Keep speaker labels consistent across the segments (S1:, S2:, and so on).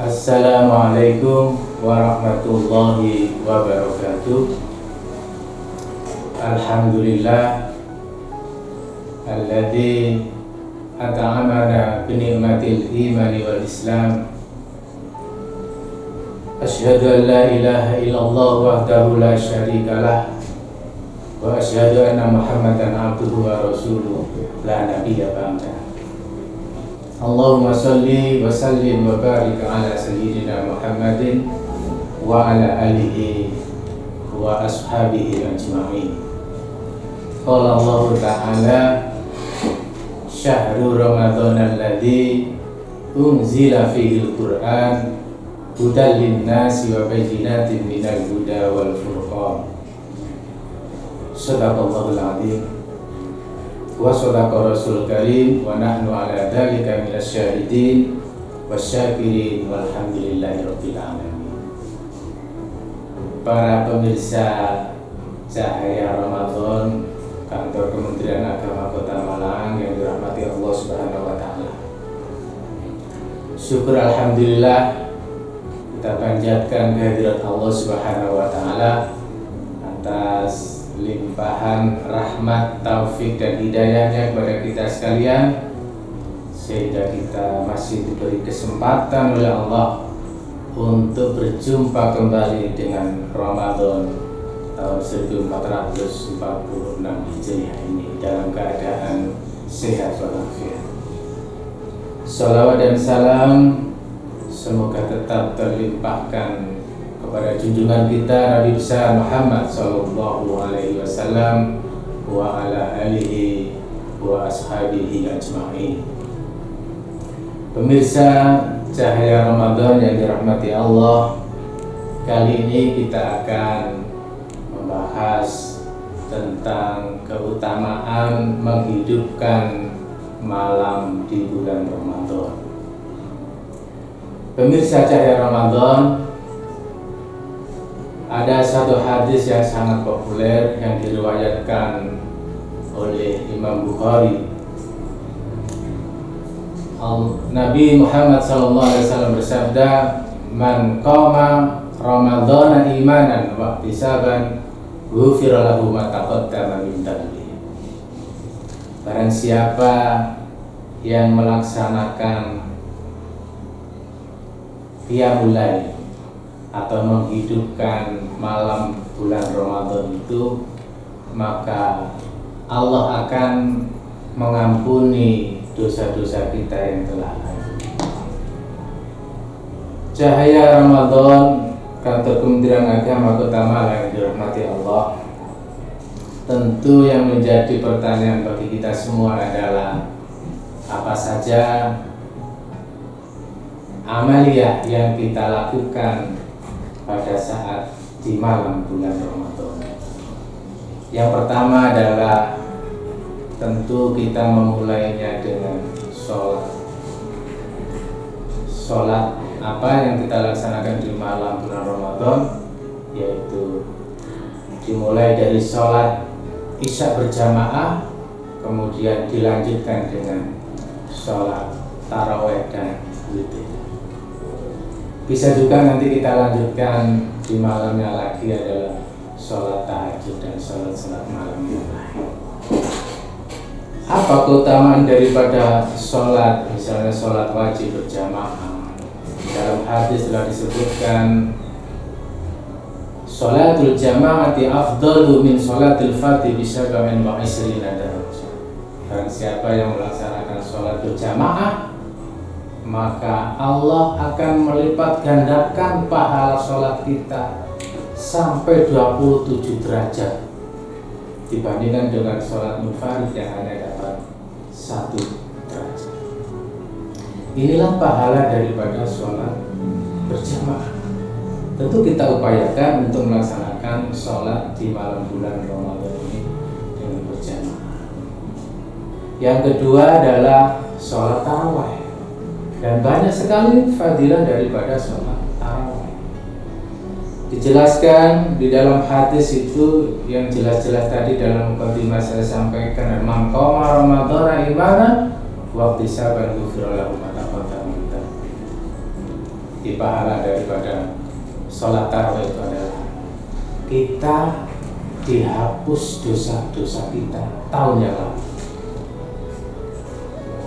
S1: Assalamualaikum warahmatullahi wabarakatuh. Alhamdulillah alladzi at'amana bi ni'matil imani wal islam. Asyhadu an la ilaha illallah wahdahu la syarikalah wa asyhadu anna Muhammadan abduhu wa rasuluh la nabiyya ba'da. Allahumma salli wa sallim wa barik ala sayyidina Muhammadin wa ala alihi wa ashabihi ajma'in. Qala Allah Ta'ala syahru Ramadan alladzi unzila fihi al-Qur'an hudan lin-nasi wa bayyinatin minal huda wal furqan. Shadaqallahul 'azim wa shadaqa rasul karim wa nahnu ala dzalika minas syahidin wasyakirin walhamdulillahi rabbil alamin. Para pemirsa Cahaya Ramadan Kantor Kementerian Agama Kota Malang yang dirahmati Allah Subhanahu wa taala. Syukur alhamdulillah kita panjatkan kehadirat Allah Subhanahu wa taala atas limpahan rahmat, taufik dan hidayahnya kepada kita sekalian, sehingga kita masih diberi kesempatan oleh Allah untuk berjumpa kembali dengan Ramadan tahun 1446 Hijriah ini dalam keadaan sehat walafiat. Salawat dan salam semoga tetap terlimpahkan kepada junjungan kita Nabi besar Muhammad sallallahu alaihi wasallam wa ala alihi wa ashabihi ajma'in. Pemirsa Cahaya Ramadan yang dirahmati Allah, kali ini kita akan membahas tentang keutamaan menghidupkan malam di bulan Ramadan. Pemirsa Cahaya Ramadan, ada satu hadis yang sangat populer yang diriwayatkan oleh Imam Bukhari. Nabi Muhammad SAW bersabda, "Man qama Ramadhana imanan wa ihtisaban, ghufira lahu ma taqaddama min dhanbihi." Barang siapa yang melaksanakan qiyamul lail atau menghidupkan malam bulan Ramadan itu, maka Allah akan mengampuni dosa-dosa kita yang telah lalu. Cahaya Ramadan Kantor Kementerian Agama Kota Malang yang dirahmati Allah, tentu yang menjadi pertanyaan bagi kita semua adalah apa saja amaliyah yang kita lakukan pada saat di malam bulan Ramadan. Yang pertama adalah tentu kita memulainya dengan sholat. Sholat apa yang kita laksanakan di malam bulan Ramadan, yaitu dimulai dari sholat isya berjamaah, kemudian dilanjutkan dengan sholat tarawih dan witir. Bisa juga nanti kita lanjutkan di malamnya lagi adalah sholat tahajud dan sholat malam yang lain. Apa keutamaan daripada sholat, misalnya sholat wajib berjamaah? Dalam hadis telah disebutkan, sholatul jamaati afdalu min sholatil fati bisab'in wa isrina darajah. Barang siapa yang melaksanakan sholat berjamaah, maka Allah akan melipat gandakan pahala sholat kita sampai 27 derajat dibandingkan dengan sholat munfarid yang hanya dapat 1 derajat. Inilah pahala daripada sholat berjamaah. Tentu kita upayakan untuk melaksanakan sholat di malam bulan Ramadan ini dengan berjamaah. Yang kedua adalah sholat tarawih. Dan banyak sekali fadilah daripada sholat tarawih. Dijelaskan di dalam hadis itu yang jelas-jelas tadi dalam mukadimah saya sampaikan, man qama ramadhana imanan wa ihtisaban ghufira lahu ma taqaddama min dhanbihi. Di pahala daripada sholat tarawih itu adalah kita dihapus dosa-dosa kita tahun yang lalu.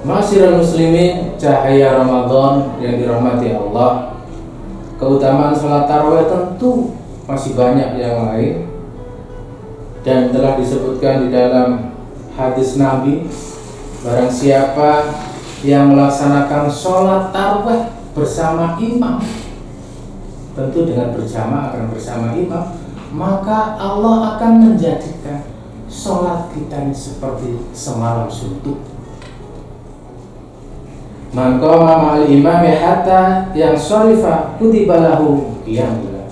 S1: Ma'asyiral muslimin, cahaya Ramadan yang dirahmati Allah, keutamaan sholat tarawih tentu masih banyak yang lain, dan telah disebutkan di dalam hadis Nabi, barang siapa yang melaksanakan sholat tarawih bersama imam, tentu dengan berjamaah akan bersama imam, maka Allah akan menjadikan sholat kita ini seperti semalam suntuk. Man qama ma'al imami hatta yang syarifa kutiba lahu qiyamul.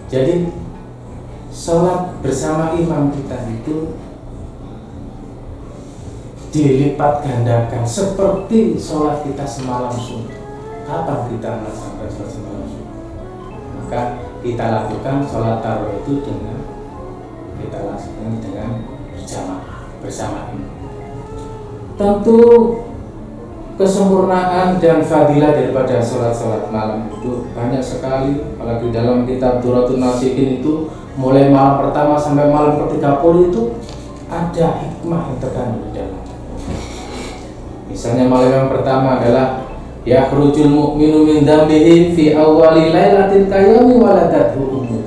S1: Jadi sholat bersama imam kita itu dilipat gandakan seperti sholat kita semalam suntuk. Kapan kita melaksanakan sholat semalam suntuk? Maka kita lakukan sholat tarawih itu dengan kita laksanakan dengan berjamaah bersama imam. Tentu kesempurnaan dan fadilah daripada sholat-sholat malam itu banyak sekali. Apalagi dalam kitab Duratun Nasihin itu mulai malam pertama sampai malam ke-30 itu ada hikmah yang terkandung di dalam. Misalnya malam yang pertama adalah yakhrujul mu'minu min dzambihi fi awwali lailatin kayami waladathu ummu.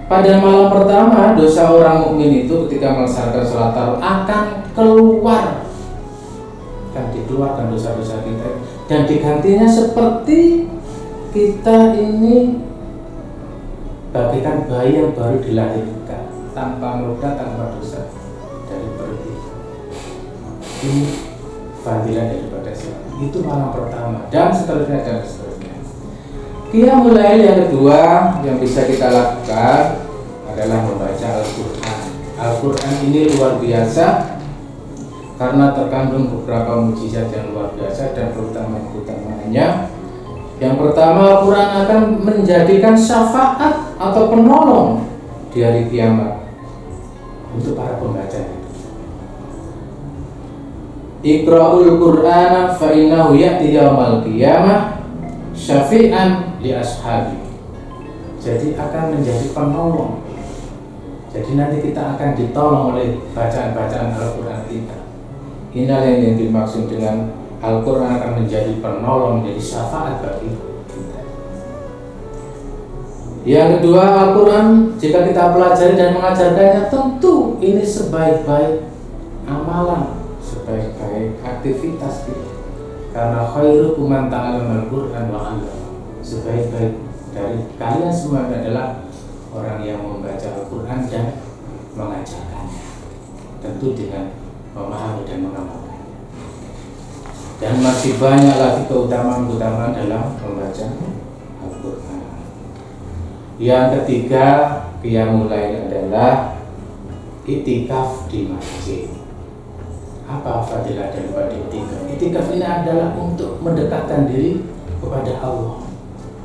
S1: Pada malam pertama dosa orang mukmin itu ketika melaksanakan sholat tarawih akan keluar, akan dikeluarkan dosa-dosa kita dan digantinya seperti kita ini bagaikan bayi yang baru dilahirkan tanpa noda, tanpa dosa dari perut. Ini fadilah daripada sholat. Itu malam pertama dan seterusnya dan seterusnya. Qiyamul lail yang kedua yang bisa kita lakukan adalah membaca Al-Quran. Al-Quran ini luar biasa karena terkandung beberapa mukjizat yang luar biasa dan keutamaannya. Yang pertama, Al-Quran akan menjadikan syafaat atau penolong di hari kiamat untuk para pembaca. Iqra'ul Qur'ana fa innahu ya'ti yaumal qiyamah syafi'an li ashabi. Jadi akan menjadi penolong. Jadi nanti kita akan ditolong oleh bacaan-bacaan Al-Quran kita. Inilah yang dimaksud dengan Al-Quran akan menjadi penolong, menjadi syafaat bagi kita. Yang kedua, Al-Quran jika kita pelajari dan mengajarkannya, tentu ini sebaik-baik amalan, sebaik-baik aktivitas kita. Karena khairukum man ta'allama al-Quran wa 'allama. Sebaik-baik dari kalian semua adalah orang yang membaca Al-Quran dan mengajarkannya, tentu dengan memahami dan mengamalkan. Dan masih banyak lagi keutamaan-keutamaan dalam membaca Al-Quran. Yang ketiga, qiyamul lail adalah itikaf di masjid. Apa fadilah daripada itikaf? Itikaf ini adalah untuk mendekatkan diri kepada Allah.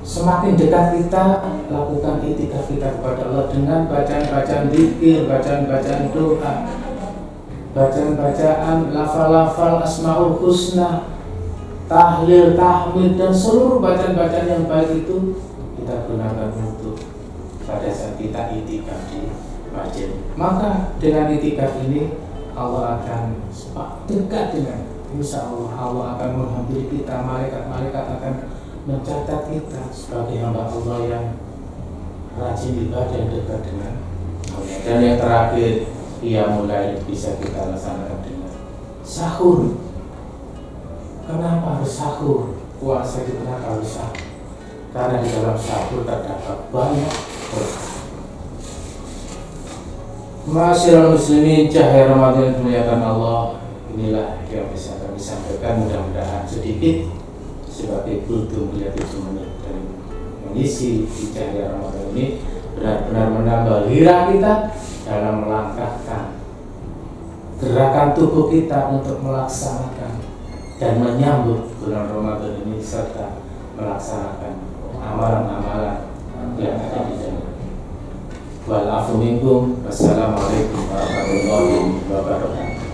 S1: Semakin dekat kita lakukan itikaf kita kepada Allah dengan bacaan-bacaan zikir, bacaan-bacaan doa, bacaan-bacaan lafal-lafal asmaul husna, tahlil, tahmid, dan seluruh bacaan-bacaan yang baik itu kita gunakan untuk pada saat kita itikaf di masjid. Maka dengan itikaf ini Allah akan dekat dengan, insya Allah akan menghampiri kita, malaikat-malaikat akan mencatat kita sebagai hamba Allah yang rajin ibadah dan dekat dengan Allah. Dan yang terakhir, qiyamul lail bisa kita laksanakan dengan sahur. Kenapa harus sahur? Puasa itu kenapa harus sahur? Karena di dalam sahur terdapat banyak berkah. Ma'asyiral muslimin, cahaya Ramadan yang dimuliakan Allah, inilah yang bisa kami sampaikan, mudah-mudahan sedikit sebagai kultur melihat 7 menit dan mengisi di cahaya Ramadan ini benar-benar menambah gairah kita dalam melangkahkan gerakan tubuh kita untuk melaksanakan dan menyambut bulan Ramadan ini serta melaksanakan amalan-amalan yang ada di dalam. Wal afu minkum. Wassalamualaikum warahmatullahi wabarakatuh.